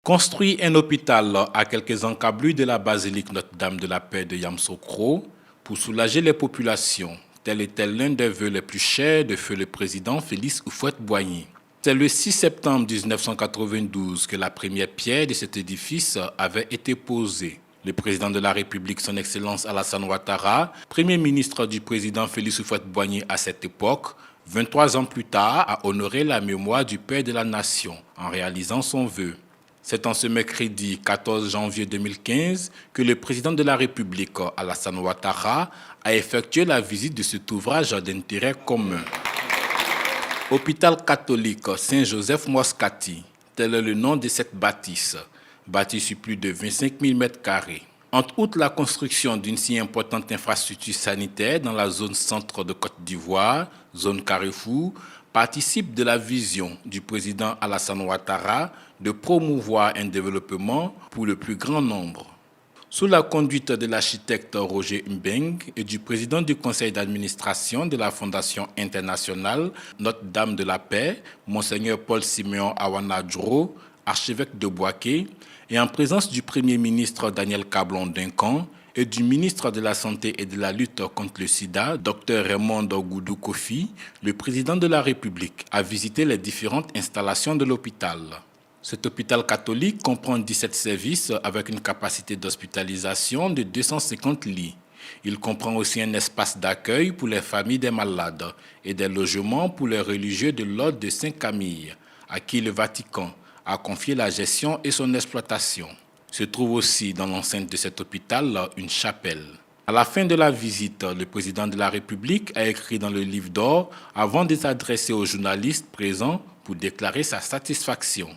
Construit un hôpital à quelques encablures de la basilique Notre-Dame de la Paix de Yamoussoukro pour soulager les populations, tel était l'un des vœux les plus chers de feu le président Félix Houphouët-Boigny. C'est le 6 septembre 1992 que la première pierre de cet édifice avait été posée. Le président de la République, son Excellence Alassane Ouattara, premier ministre du président Félix Houphouët-Boigny à cette époque, 23 ans plus tard, a honoré la mémoire du père de la nation en réalisant son vœu. C'est en ce mercredi 14 janvier 2015 que le président de la République, Alassane Ouattara, a effectué la visite de cet ouvrage d'intérêt commun. Hôpital catholique Saint-Joseph Moscati, tel est le nom de cette bâtisse, bâtie sur plus de 25 000 m². Entre autres, la construction d'une si importante infrastructure sanitaire dans la zone centre de Côte d'Ivoire, zone Carrefour, participe de la vision du président Alassane Ouattara de promouvoir un développement pour le plus grand nombre. Sous la conduite de l'architecte Roger Mbeng et du président du conseil d'administration de la Fondation internationale Notre-Dame de la Paix, Monseigneur Paul Siméon Awana-Djoro, archevêque de Bouaké, et en présence du Premier ministre Daniel Kablon-Duncan et du ministre de la Santé et de la lutte contre le sida, Dr Raymond Goudou Kofi, le président de la République a visité les différentes installations de l'hôpital. Cet hôpital catholique comprend 17 services avec une capacité d'hospitalisation de 250 lits. Il comprend aussi un espace d'accueil pour les familles des malades et des logements pour les religieux de l'ordre de Saint-Camille, à qui le Vatican a confié la gestion et son exploitation. Se trouve aussi dans l'enceinte de cet hôpital une chapelle. À la fin de la visite, le président de la République a écrit dans le livre d'or avant de s'adresser aux journalistes présents pour déclarer sa satisfaction.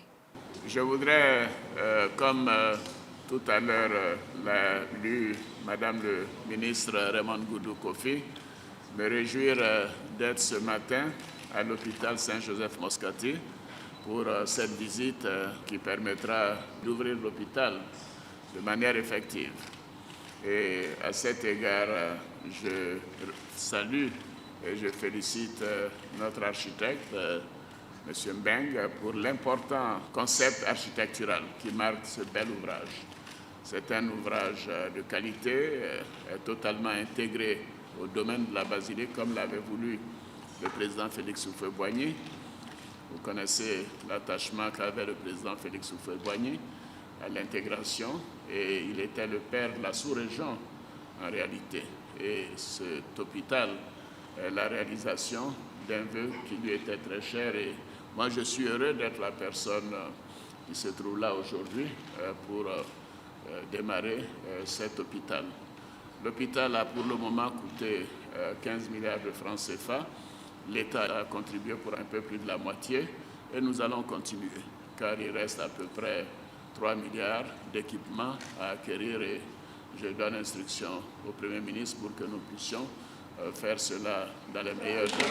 Je voudrais, comme tout à l'heure l'a lu Madame le ministre Raymond Goudou Kofi, me réjouir d'être ce matin à l'hôpital Saint-Joseph Moscati pour cette visite qui permettra d'ouvrir l'hôpital de manière effective. Et à cet égard, je salue et je félicite notre architecte, M. Mbeng, pour l'important concept architectural qui marque ce bel ouvrage. C'est un ouvrage de qualité, totalement intégré au domaine de la basilique, comme l'avait voulu le président Félix Houphouët-Boigny. Vous connaissez l'attachement qu'avait le président Félix Houphouët-Boigny à l'intégration, et il était le père de la sous-région en réalité. Et cet hôpital est la réalisation d'un vœu qui lui était très cher, et moi je suis heureux d'être la personne qui se trouve là aujourd'hui pour démarrer cet hôpital. L'hôpital a pour le moment coûté 15 milliards de francs CFA. L'État a contribué pour un peu plus de la moitié et nous allons continuer car il reste à peu près 3 milliards d'équipements à acquérir, et je donne instruction au Premier ministre pour que nous puissions faire cela dans les meilleurs délais.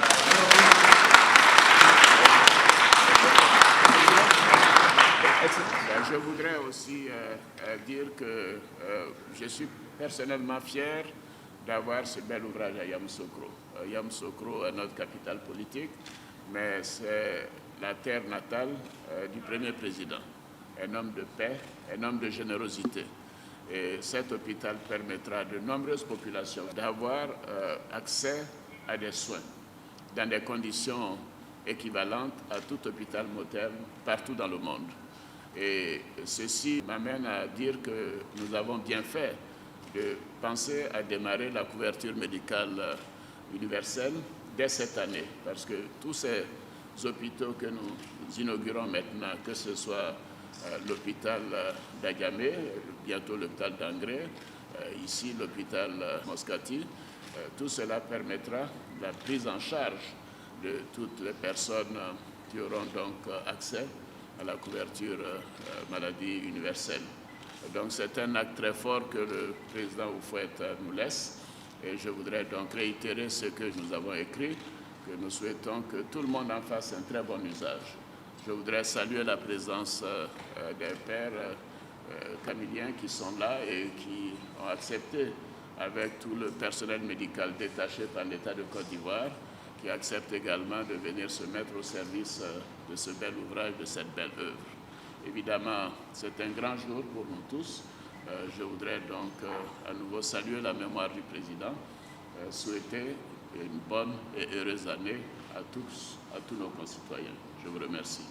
Je voudrais aussi dire que je suis personnellement fier d'avoir ce bel ouvrage à Yamoussoukro. Yamoussoukro est notre capitale politique, mais c'est la terre natale du premier président, un homme de paix, un homme de générosité. Et cet hôpital permettra à de nombreuses populations d'avoir accès à des soins dans des conditions équivalentes à tout hôpital moderne partout dans le monde. Et ceci m'amène à dire que nous avons bien fait de penser à démarrer la couverture médicale universelle dès cette année, parce que tous ces hôpitaux que nous inaugurons maintenant, que ce soit l'hôpital d'Agamé, bientôt l'hôpital d'Angré, ici l'hôpital Moscati, tout cela permettra la prise en charge de toutes les personnes qui auront donc accès à la couverture maladie universelle. Donc c'est un acte très fort que le président Houphouët nous laisse, et je voudrais donc réitérer ce que nous avons écrit, que nous souhaitons que tout le monde en fasse un très bon usage. Je voudrais saluer la présence des pères camiliens qui sont là et qui ont accepté, avec tout le personnel médical détaché par l'État de Côte d'Ivoire, qui accepte également de venir se mettre au service de ce bel ouvrage, de cette belle œuvre. Évidemment, c'est un grand jour pour nous tous. Je voudrais donc à nouveau saluer la mémoire du président, souhaiter une bonne et heureuse année à tous nos concitoyens. Je vous remercie.